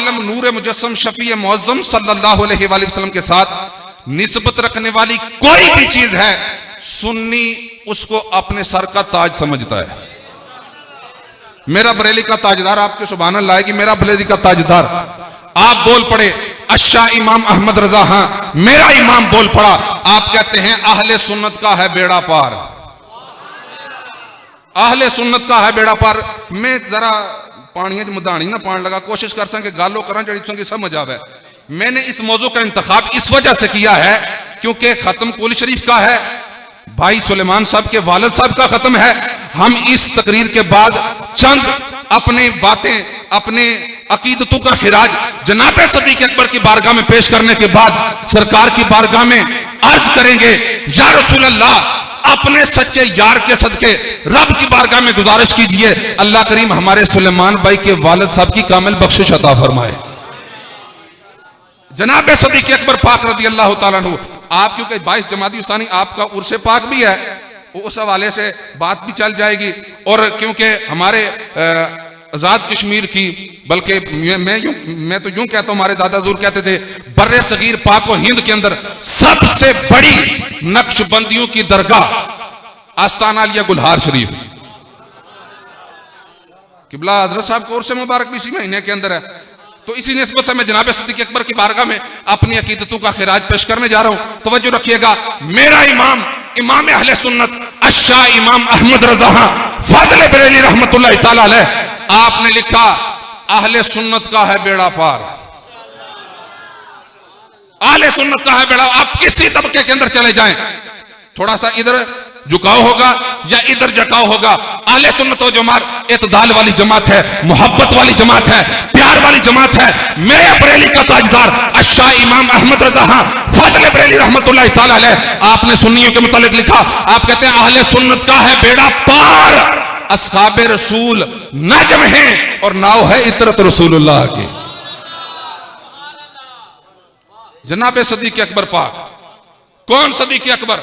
आलम नूर मुजस्सम शफी मुअज्जम सल्लल्लाहु अलैहि वसल्लम के साथ निस्बत रखने वाली कोई भी चीज है, सुन्नी उसको अपने सर का ताज समझता है। मेरा बरेली का ताजदार आपके सुभान अल्लाह है कि मेरा बरेली का ताजदार, आप बोल पड़े अच्छा इमाम अहमद रजा, हाँ मेरा इमाम बोल पड़ा, आप कहते हैं अहले सुन्नत का है बेड़ा पार, अहले सुन्नत का है बेड़ा पार। मैं जरा पानी मुदानी ना पान लगा कोशिश कर सकें गालो करा जड़ी समझ आवे। मैंने इस मौजू का इंतखाब इस वजह से किया है क्योंकि खत्म कुल शरीफ का है, भाई सुलेमान साहब के वालिद साहब का खत्म है। हम इस तकरीर के बाद चंद अपने बातें, अपने अकीदतों का खिराज जनाब सदीक अकबर की बारगाह में पेश करने के बाद सरकार की बारगाह में अर्ज करेंगे, या रसूल अल्लाह अपने सच्चे यार के सदके रब की बारगाह में गुजारिश कीजिए, अल्लाह करीम हमारे सुलेमान भाई के वालिद साहब की कामिल बख्शिश अता फरमाए। जनाब सदीक अकबर पाक रज़ी अल्लाह ताला अन्हु, आप क्योंकि 22 जमादी उसानी आपका उर्से पाक भी है, उस हवाले से बात भी चल जाएगी। और क्योंकि हमारे आजाद कश्मीर की, बल्कि मैं तो यूं कहता हूं, हमारे दादा ज़रूर कहते थे बर्रे सगीर पाक व हिंद के अंदर सबसे बड़ी नक्शबंदियों की दरगाह आस्ताना लिया गुलहार शरीफ, किबला हजरत साहब को उर्से मुबारक भी इसी महीने के अंदर है। तो इसी निस्बत से मैं जनाब सिद्दीक अकबर की बारगाह में अपनी अकीदतों का खिराज पेश करने जा रहा हूं। तवज्जो रखिएगा, मेरा इमाम इमाम अहले सुन्नत अशा इमाम अहमद रजा फाज़िल बरेली रहमतुल्लाह तआला अलैह, आपने लिखा अहले सुन्नत का है बेड़ा पार, अहले सुन्नत का है बेड़ा। आप किसी तबके के अंदर चले जाएं, थोड़ा सा इधर झुकाव होगा या इधर झुकाव होगा, अहले सुन्नत व जमात इत्दाल वाली जमात है, मोहब्बत वाली जमात है, प्यार वाली जमात है। मेरे बरेली का ताजदार अशा इमाम अहमद रजा फाज़िल बरेली रहमतुल्लाह तआला अलैह, आपने सुन्नियों के मुतालिक लिखा, आप कहते हैं अहले सुन्नत का है बेड़ा पार, अस्हाबे रसूल नजम है और नाव है इतरत रसूलुल्लाह की। जनाब सदीक अकबर पाक, कौन सदीक अकबर,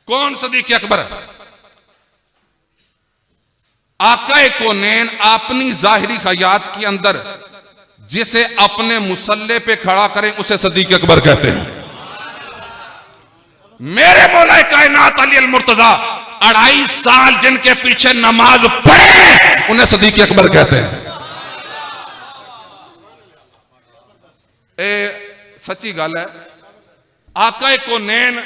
कौन सदीक अकबर? आकाए कोनैन अपनी जाहिरी हयात के अंदर जिसे अपने मुसल्ले पे खड़ा करें उसे सदीक अकबर कहते हैं। मेरे मौलाए कायनात अली अल मुर्तजा 2.5 साल जिनके पीछे नमाज पढ़े उन्हें सदीक अकबर कहते हैं। सच्ची गल है, आकाए कोनैन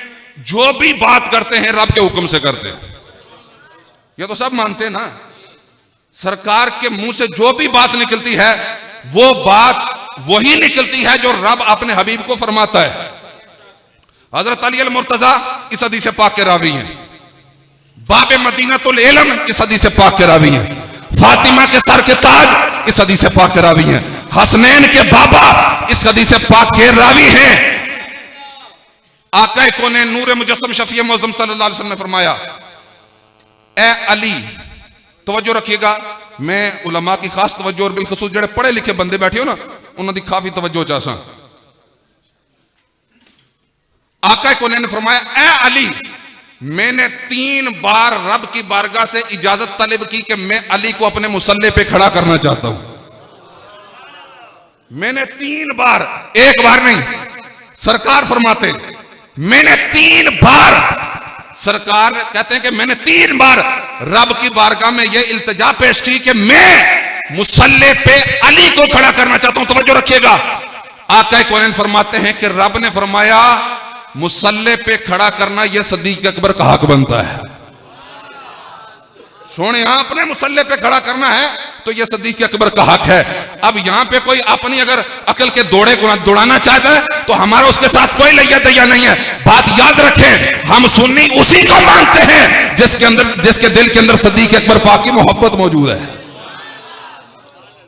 जो भी बात करते हैं रब के हुक्म से करते हैं, ये तो सब मानते हैं ना। सरकार के मुंह से जो भी बात निकलती है वो बात वही निकलती है जो रब अपने हबीब को फरमाता है। हजरत अली अल मुर्तजा इस हदीस पाक के रावी हैं, बाबे मदीनतुल इल्म इस हदीस पाक के रावी हैं, फातिमा के सर के ताज इस हदीस पाक के रावी हैं, हसनैन के बाबा इस हदीस पाक के रावी हैं। आका कोने नूर मुजस्सम शफी मुअज्जम सल्लल्लाहु अलैहि वसल्लम ने फरमाया, ए अली, तवज्जो रखिएगा, मैं उलमा की खास तवज्जो और बिलखसूस जेड़े पढ़े लिखे बंदे बैठे हो ना उन्होंने काफी तवज्जो चाहसा। आका कोने ने फरमाया, ए अली, मैंने 3 बार रब की बारगाह से इजाजत तलब की कि मैं अली को अपने मुसल्ले पे खड़ा करना चाहता हूं। मैंने 3 बार, एक बार नहीं, सरकार फरमाते मैंने 3 बार, सरकार कहते हैं कि मैंने 3 बार रब की बारगाह में यह इल्तिजा पेश की कि मैं मुसल्ले पे अली को खड़ा करना चाहता हूं। तवज्जो रखिएगा, आका कौन फरमाते हैं कि रब ने फरमाया मुसल्ले पे खड़ा करना यह सदीक अकबर का हक बनता है। सोने यहां अपने मुसल्ले पे खड़ा करना है तो यह सदीक अकबर का हक है। अब यहां पे कोई अपनी अगर अकल के दौड़े दौड़ाना चाहता है तो हमारा उसके साथ कोई लैया दैया नहीं है। बात याद रखें, हम सुन्नी उसी को मानते हैं जिसके दिल के अंदर सदीक अकबर पाक की मोहब्बत मौजूद है।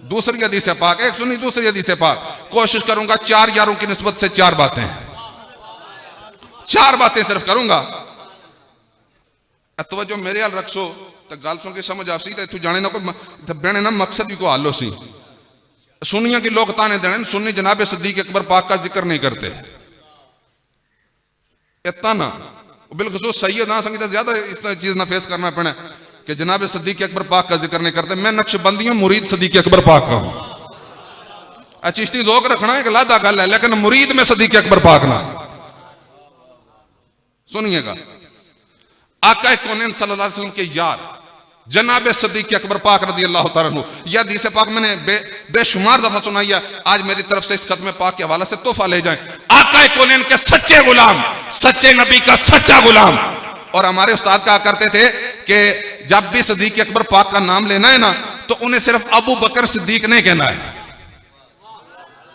दूसरी हदीस पाक, एक सुनी दूसरी हदीस पाक, कोशिश करूंगा 4 यारों की निस्बत से 4 बातें सिर्फ करूंगा। तवज्जो मेरे हाल रखो तो गल सुन के समझ आ सी तू जाने ना कोई बहने ना मकसद भी को हालो सी। सुनिया की लोग ताने देने सुन्नी जनाब सदीक अकबर पाक का जिक्र नहीं करते, इतना ना बिल्कुल सैयद ना संगीत ज्यादा इस चीज ना फेस करना पड़े कि जनाब सदीक अकबर पाक का जिक्र नहीं करते। मैं नक्शबंदियों मुरीद सदीक अकबर पाक का हूं। चिश्ती जोक रखना एक लादा गल है, लेकिन मुरीद में सदीक अकबर पाक ना। सुनिएगा, आका कौनैन सल्लल्लाहु अलैहि वसल्लम के यार जनाब सदीक अकबर पाक रज़ी अल्लाह तआला अन्हु, यह हदीस पाक मैंने बेशुमार दफा सुनाई है। आज मेरी तरफ से इस खत्म पाक के हवाले से तोहफा ले जाएं। आका कौनैन के सच्चे गुलाम, सच्चे नबी का सच्चा गुलाम। और हमारे उस्ताद कहा करते थे कि जब भी सदीक अकबर पाक का नाम लेना है ना, तो उन्हें सिर्फ अबू बकर सिद्दीक नहीं कहना है।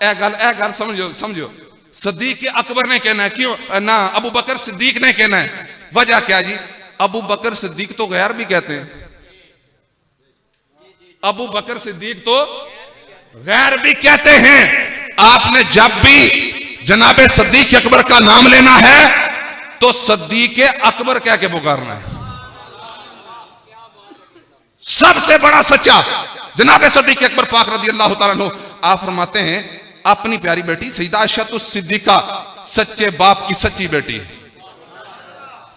ए गल समझो, सदीक अकबर ने कहना है, क्यों ना अबू बकर सिद्दीक ने कहना है? वजह क्या जी? अबू बकर सिद्दीक तो गैर भी कहते हैं, अबू बकर सिद्दीक तो गैर भी कहते हैं। आपने जब भी जनाबे सदीक अकबर का नाम लेना है तो सदीक अकबर कह के पुकारना है। सबसे बड़ा सच्चा जनाबे सदीक अकबर पाक रज़ी अल्लाह तआला अन्हु, आप फरमाते हैं अपनी प्यारी बेटी सैयदा आयशा सिद्दीका सच्चे बाप की सच्ची बेटी।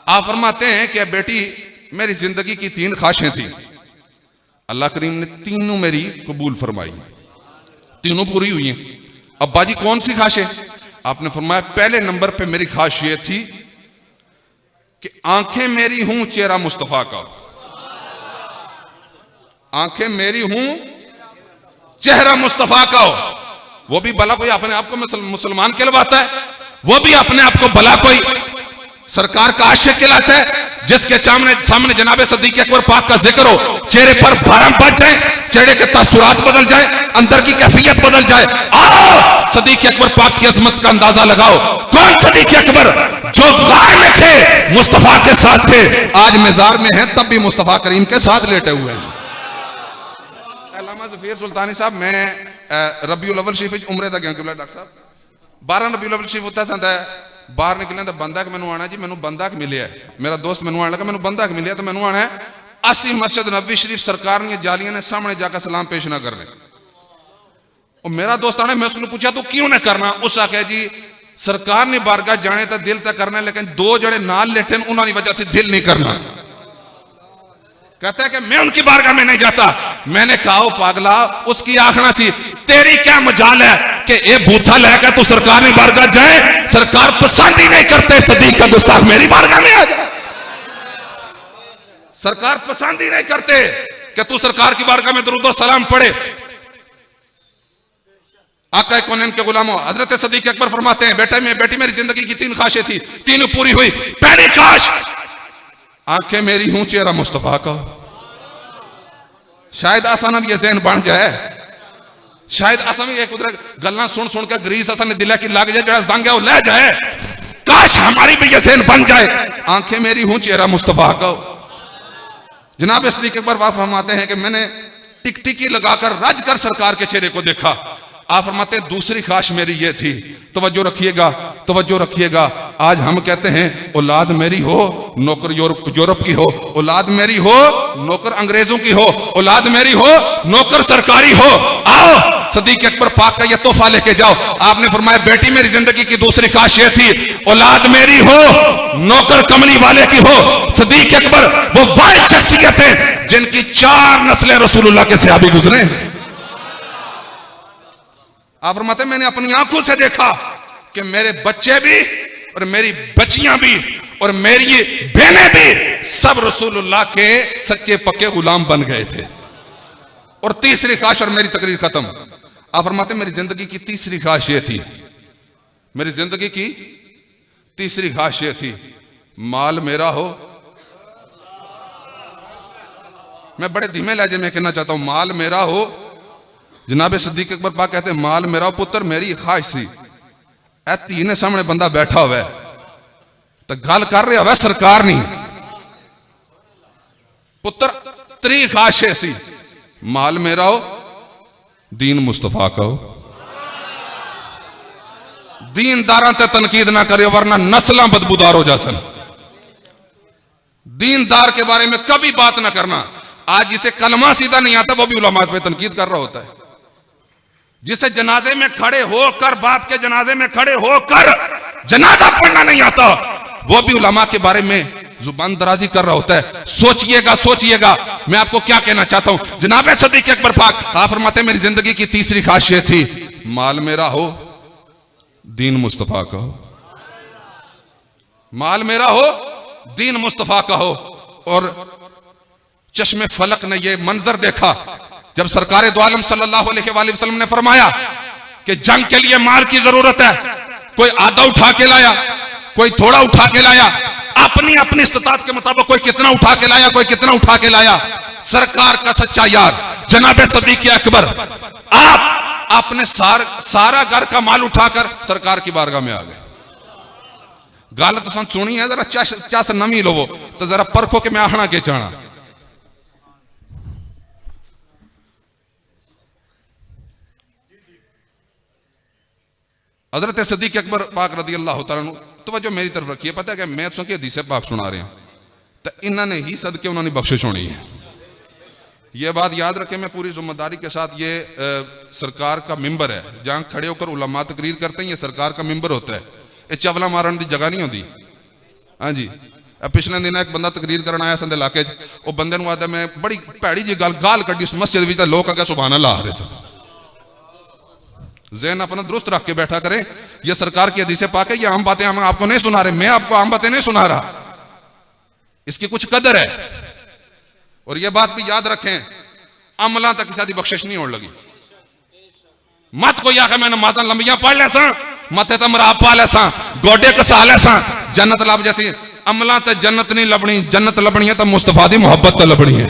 आप फरमाते हैं कि बेटी मेरी जिंदगी की 3 ख्वाहिशें थी, अल्लाह करीम ने तीनों मेरी कबूल फरमाई, तीनों पूरी हुई हैं। अब्बा जी कौन सी ख्वाहिश है? आपने फरमाया पहले नंबर पे मेरी ख्वाहिश ये थी कि आंखें मेरी हूं चेहरा मुस्तफा का, आंखें मेरी हूं चेहरा मुस्तफा का हो। वो भी भला कोई अपने आप को मुसलमान कहलवाता है, वो भी अपने आप को भला कोई सरकार का आशिक कहलाता है, जिसके सामने जनाबे सदीक अकबर पाक का जिक्र हो, चेहरे पर भरम बच जाए, चेहरे के तासुरात बदल जाए, अंदर की कैफियत बदल जाए। आओ सदीक अकबर पाक की अजमत का अंदाजा लगाओ। कौन सदीक अकबर? जो गार में थे मुस्तफा के साथ थे, आज मजार में हैं तब भी मुस्तफा करीम के साथ लेटे हुए हैं। ज़फ़ीर सुल्तानी साहब, मैं रबीउल अव्वल शरीफ उमरे दा गया डॉक्टर साहब, 12 रबीउल अव्वल शरीफ उत्थे संदा बाहर निकले तो बंदा कि मैनू आना जी, मैनू बंदा कि मिले, मेरा दोस्त मैनू आने लगा मैनू बंदा कि मिले, तो मैनू आना है 80 मस्जिद नबी शरीफ सरकार ने जालियां ने सामने जाकर सलाम पेश ना करने। और मेरा दोस्त आने, मैं उसको पूछा तू क्यों ना करना? उस आख्या जी सरकार ने बारगाह जाने तो दिल तक करना, लेकिन 2 जड़े नाल लेटे उन्होंने वजह से दिल नहीं करना। कहता है कि मैं उनकी बारगाह में नहीं जाता। मैंने कहा पागला, उसकी आखना सी तेरी क्या मजाल है कि ये बूथा लेकर तू सरकार ने बारगाह जाए? सरकार पसंद ही नहीं करते सदीक का गुस्ताख मेरी बारगाह में आ जाए। सरकार पसंद ही नहीं करते कि तू सरकार की बारगाह में दुरूद और सलाम पढ़े। आका कौनैन के गुलामों, हजरत सदीक अकबर फरमाते हैं बेटी मेरी जिंदगी की 3 ख्वाहिशें थी, तीनों पूरी हुई। पहली ख्वाहिश आंखें मेरी हूं चेहरा मुस्तफा का। शायद आसान अब ये ज़हन बन जाए, शायद आसान ये कुदरत गल्ला सुन सुन के ग्रीस असन ने दिला की लग जाए, जरा जंग है वो ले जाए। काश हमारी भी ये ज़हन बन जाए, आंखें मेरी हूं चेहरा मुस्तफा का। जनाब सदीक अकबर वाफ फरमाते हैं कि मैंने टिकटिकी लगाकर रज कर सरकार के चेहरे को देखा। आप फरमाते हैं दूसरी ख्वाहिश मेरी ये थी, तवज्जो रखिएगा, आज हम कहते हैं औलाद मेरी हो नौकर यूरोप की हो, औलाद मेरी हो नौकर अंग्रेजों की हो, औलाद मेरी हो नौकर सरकारी हो। आओ सदीक अकबर पाक का ये तोहफा लेके जाओ। आपने फरमाया बेटी मेरी जिंदगी की दूसरी ख्वाहिश ये थी, औलाद मेरी हो नौकर कमली वाले की हो। सदीक अकबर वो वाहिद शख्सियत है जिनकी 4 नस्लें रसूलुल्लाह के सहाबी गुजरे। आप फरमाते मैंने अपनी आंखों से देखा कि मेरे बच्चे भी और मेरी बच्चियां भी और मेरी बहनें भी सब रसूलुल्लाह के सच्चे पक्के गुलाम बन गए थे। और तीसरी ख्वाहिश, और मेरी तकरीर खत्म। आप फरमाते मेरी जिंदगी की तीसरी ख्वाहिश ये थी, मेरी जिंदगी की तीसरी ख्वाहिश ये थी, माल मेरा हो। मैं बड़े धीमे लहजे में कहना चाहता हूं, माल मेरा हो। जनाबे सदीक अकबर पाक कहते हैं माल मेरा पुत्र मेरी ख्वाहिश सी। ए धी ने सामने बंदा बैठा हुआ है तो गल कर रहा है सरकार नहीं, पुत्र 3 ख्वाहिशें सी, माल मेरा हो, दीन मुस्तफा का हो। दीनदारां ते तनकीद ना करियो वरना नस्लां बदबूदार हो जासन। दीनदार के बारे में कभी बात ना करना। आज जिसे कलमा सीधा नहीं आता वो भी उलमा पे तनकीद कर रहा होता है। जिसे जनाजे में खड़े होकर, बाप के जनाजे में खड़े होकर जनाजा पढ़ना नहीं आता, वो भी उलमा के बारे में जुबान दराजी कर रहा होता है। सोचिएगा मैं आपको क्या कहना चाहता हूं। जनाब सदीक अकबर पाक आप फरमाते मेरी जिंदगी की तीसरी ख्वाहिश ये थी, माल मेरा हो, दीन मुस्तफा का हो। माल मेरा हो, दीन मुस्तफा का हो। और चश्मे फलक ने यह मंजर देखा जब सरकार दो आलम सल्लल्लाहु अलैहि वसल्लम ने फरमाया कि जंग के लिए माल की जरूरत है। कोई आधा उठा के लाया, कोई थोड़ा उठा के लाया, अपनी अपनी इस्तिताअत के मुताबिक कोई कितना उठा के लाया, कोई कितना उठा के लाया। सरकार का सच्चा यार जनाब सदीक अकबर आप अपने सारा घर का माल उठाकर सरकार की बारगाह में आ गए। गाल तो सुनी है, जरा चस नमी लो तो जरा परखो के मैं आहना के चाहना। हजरत सदीक अकबर पाक रदी अल्लाह तआला अन्हु तवज्जो मेरी तरफ रखिए। पता है कि मैं तो हदीस पाक सुना रहे हैं तो इन्होंने ही सदके उन्होंने बख्शिश होनी है। यह बात याद रखें, मैं पूरी जिम्मेदारी के साथ, ये सरकार का मिंबर है जहां खड़े होकर उलमा तकरीर करते हैं, ये सरकार का मिंबर होता है। ये चवला मारन की जगह नहीं होती। हाँ जी, पिछले दिन एक बंदा तकरीर करना आया संदे इलाके, वो बंदे ने आता मैं बड़ी भैड़ी जी गाल कड्डी उस मस्जिद में, लोग अगर सुभान अल्लाह आ रहे थे। ज़हन अपना दुरुस्त रख के बैठा करें। ये सरकार की हदीसें पाक है, ये आम बातें हम आपको नहीं सुना रहे, मैं आपको आम बातें नहीं सुना रहा, इसकी कुछ कदर है। और ये बात भी याद रखें, अमला तक किसी की बख्शिश नहीं होने लगी। मत कोई आखे मैंने माता लंबियां पढ़ ले सा, मथे तो मराब पा ले सा, गोडे कसा ले सा, जन्नत लब जैसी। अमला तो जन्नत नहीं लबनी, जन्नत लबनी है तो मुस्तफा दी मोहब्बत तो लबनी है।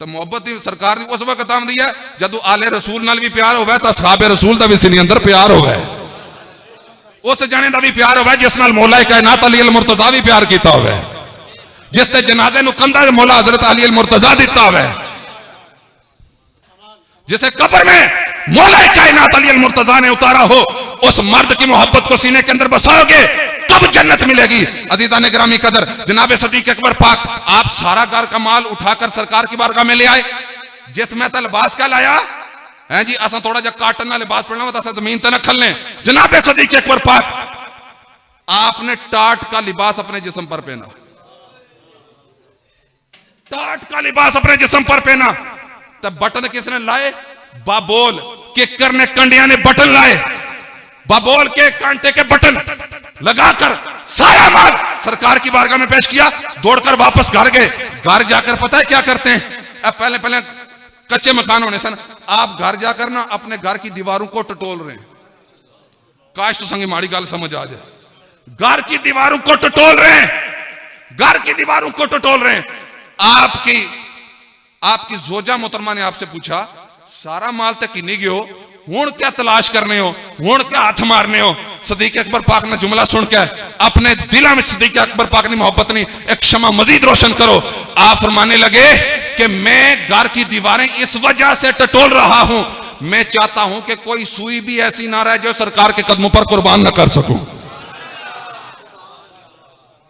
तो मोहब्बत की सरकार ने उस वक्त आमदी है जदों आले रसूल नाल भी प्यार होवे तो असहाबे रसूल दा भी सीने अंदर प्यार होवे। उस जने दा भी प्यार होवे जिस नाल मौला कायनात अली अल मुर्तजा भी प्यार कीता होवे, जिस ते जनाजे नु कंधा मौला हजरत अली अल मुर्तजा दिता होवे, जिसे कब्र में मौला कायनात अली अल मुर्तजा ने उतारा हो। उस मर्द की मोहब्बत को सीने के अंदर बसाओगे तब जन्नत मिलेगी। अज़ीज़ान गिरामी कदर, जनाब सदीक अकबर पाक आप सारा घर का माल उठाकर सरकार की बारगाह में ले आए। जिसमें तो लिबास का लाया है जी, असा थोड़ा जा काटन ना लिबास पड़ना तो असा जमीन तक खल लें। जनाब सदीक अकबर पाक आपने टाट का लिबास अपने जिस्म पर पहना, टाट का लिबास अपने जिस्म पर पहना। तब बटन किसने लाए? बाबोल किकर ने, कंडिया ने बटन लाए, बाबोल के कांटे के बटन लगाकर सारा माल सरकार की बारगाह में पेश किया। दौड़कर वापस घर गए। घर जाकर पता है क्या करते हैं? अब पहले कच्चे मकान होने सन, आप घर जाकर ना अपने घर की दीवारों को टटोल रहे हैं। काश तो संगी माड़ी गाल समझ आ जाए। घर की दीवारों को टटोल रहे हैं, घर की दीवारों को टटोल रहे हैं। आपकी जोजा मोहतरमा ने आपसे पूछा सारा माल तक ही नहीं गयो, हुण क्या तलाश करने हो, हुण क्या हाथ मारने हो? सदीक अकबर पाक ने जुमला सुन के अपने दिला में सदीक अकबर पाक ने मोहब्बत नहीं, एक शमा मजीद रोशन करो। आप फरमाने लगे कि मैं घर की दीवारें इस वजह से टटोल रहा हूं, मैं चाहता हूं कि कोई सुई भी ऐसी ना रहे जो सरकार के कदमों पर कुर्बान ना कर सकूं,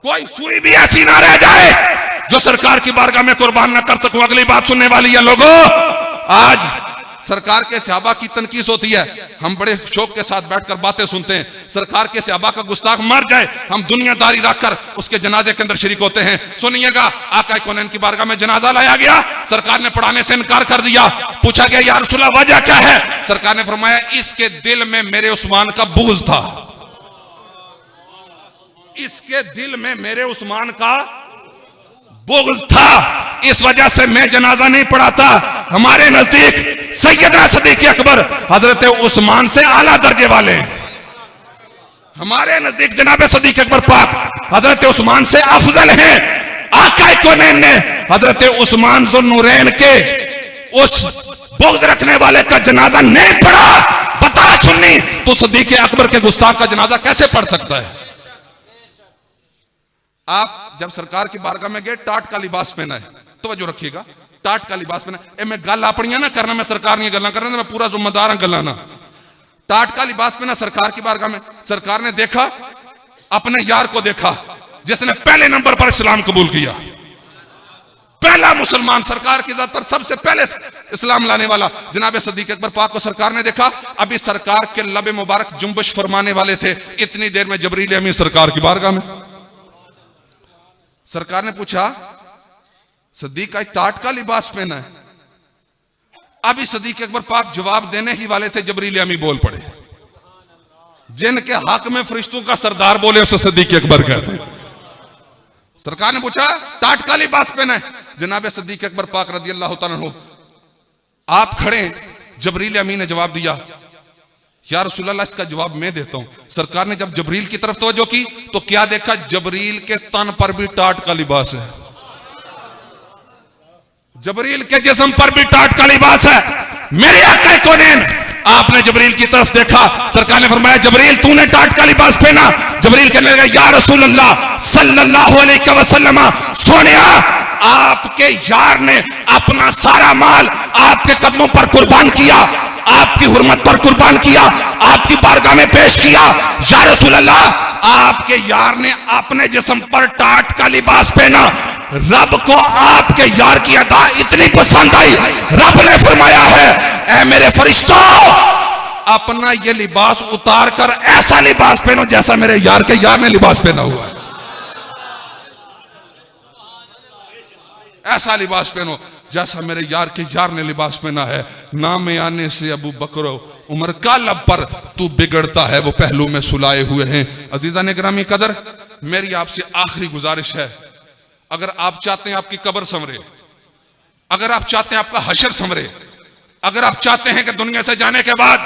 कोई सुई भी ऐसी ना रह जाए जो सरकार की बारगाह में कुर्बान ना कर सकूं। अगली बात सुनने वाली है लोगों, आज सरकार के सहाबा की तनकीस होती है, हम बड़े शौक के साथ बैठकर बातें सुनते हैं। सरकार के सहाबा का गुस्ताख मर जाए, हम दुनियादारी रखकर उसके जनाजे के अंदर शरीक होते हैं। सुनिएगा, आका कौनैन की बारगाह में जनाजा लाया गया, सरकार ने पढ़ाने से इनकार कर दिया। पूछा गया या रसूलल्लाह वजह क्या है? सरकार ने फरमाया इसके दिल में मेरे उस्मान का बुग़्ज़ था, इसके दिल में मेरे उस्मान का बुग़्ज़ था, इस वजह से मैं जनाजा नहीं पढ़ाता। हमारे नजदीक सैयदना सदीक अकबर हजरत उस्मान से आला दर्जे वाले, हमारे नजदीक जनाब सदीक अकबर पाक हजरत उस्मान से अफजल हैं। आका कौनैन ने हजरत उस्मान ज़ुन्नूरैन के उस बुग़्ज़ रखने वाले का जनाजा नहीं पढ़ा। बता सुन्नी, तो सदीक अकबर के गुस्ताख का जनाजा कैसे पढ़ सकता है? आप जब सरकार की बारगाह में गए, टाट का लिबास पहना है, तवज्जो रखिएगा, टाट का लिबास पहना है। मैं गल अपनी ना करना, मैं सरकार नहीं गल्ला करना, मैं पूरा जिम्मेदार हूं गल्ला ना। टाट का लिबास पहना सरकार की बारगाह में। सरकार ने देखा, अपने यार को देखा जिसने पहले नंबर पर इस्लाम कबूल किया, पहला मुसलमान सरकार की जात पर सबसे पहले इस्लाम लाने वाला जनाब सदीक अकबर पाक को सरकार ने देखा। अभी सरकार के लबे मुबारक जुम्बश फरमाने वाले थे, इतनी देर में जबरील अमीन सरकार की बारगाह में। सरकार ने पूछा सदीक का टाट का लिबास पहना है? अभी सदीक अकबर पाक जवाब देने ही वाले थे, जबरील अमी बोल पड़े। जिनके हक में फरिश्तों का सरदार बोले उसे सदीक अकबर कहते हैं। सरकार ने पूछा टाट का लिबास पहना है। जनाब सदीक अकबर पाक रदी अल्लाह तआला अन्हु आप खड़े, जबरील अमी ने जवाब दिया, या रसूल अल्लाह इसका जवाब मैं देता हूं। सरकार ने जब जबरील की तरफ तवज्जो की तो क्या देखा, जबरील के तन पर भी टाट का लिबास है, जबरील के जिस्म पर भी टाट का लिबास है। मेरे आका कौनैन, आपने जबरील की तरफ देखा, सरकार ने फरमाया जबरील तूने टाट का लिबास पहना। जबरील कहने लगा या रसूल अल्लाह सल्लल्लाहु अलैहि वसल्लम, सोनिया आपके यार ने अपना सारा माल आपके कदमों पर कुर्बान किया, आपकी हुर्मत पर कुर्बान किया, आपकी बारगाह में पेश किया। या रसूल अल्लाह आपके यार ने अपने जिस्म पर टाट का लिबास पहना, रब को आपके यार की अदा इतनी पसंद आई, रब ने फरमाया है ऐ मेरे फरिश्तों अपना ये लिबास उतार कर ऐसा लिबास पहनो जैसा मेरे यार के यार ने लिबास पहना हुआ है, ऐसा लिबास पहनो जैसा मेरे यार के यार ने लिबास पहना है। नाम आने से अबू बकर उमर का लब पर तू बिगड़ता है वो पहलू में सुलाए हुए हैं। अजीजा ने ग्रामी कदर, मेरी आपसे आखिरी गुजारिश है, अगर आप चाहते हैं आपकी कब्र संवरे, अगर आप चाहते हैं आपका हशर संवरे, अगर आप चाहते हैं कि दुनिया से जाने के बाद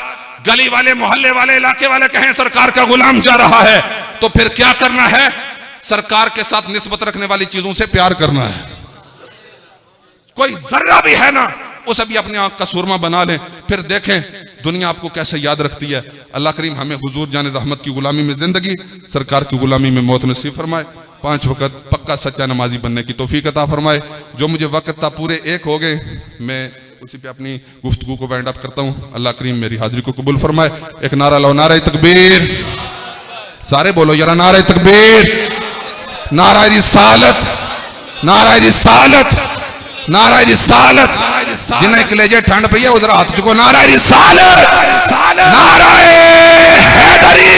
गली वाले, मोहल्ले वाले, इलाके वाले कहें सरकार का गुलाम जा रहा है, तो फिर क्या करना है, सरकार के साथ निस्बत रखने वाली चीजों से प्यार करना है। कोई जर्रा भी है ना उसे भी अपनी आंख का सुरमा बना लें, फिर देखें दुनिया आपको कैसे याद रखती है। अल्लाह करीम हमें हुजूर जाने रहमत की गुलामी में जिंदगी, सरकार की गुलामी में मौत नसीब फरमाए, 5 वक्त पक्का सच्चा नमाजी बनने की तौफीक अता फरमाए। जो मुझे वक्त था पूरे 1 हो गए, मैं उसी पे अपनी गुफ्तगू को वाइंड अप करता हूँ। अल्लाह करीम मेरी हाजिरी को कबूल फरमाए। एक नारा लो, नारा तकबीर, सारे बोलो यारा नारा तकबीर, नारा रिसालत, नारा रिसालत, नारा रिसालत। जिन्हें कलेजे ठंड पई है उधर हाथ चुको, नारा रिसालत, नारा हैदरी।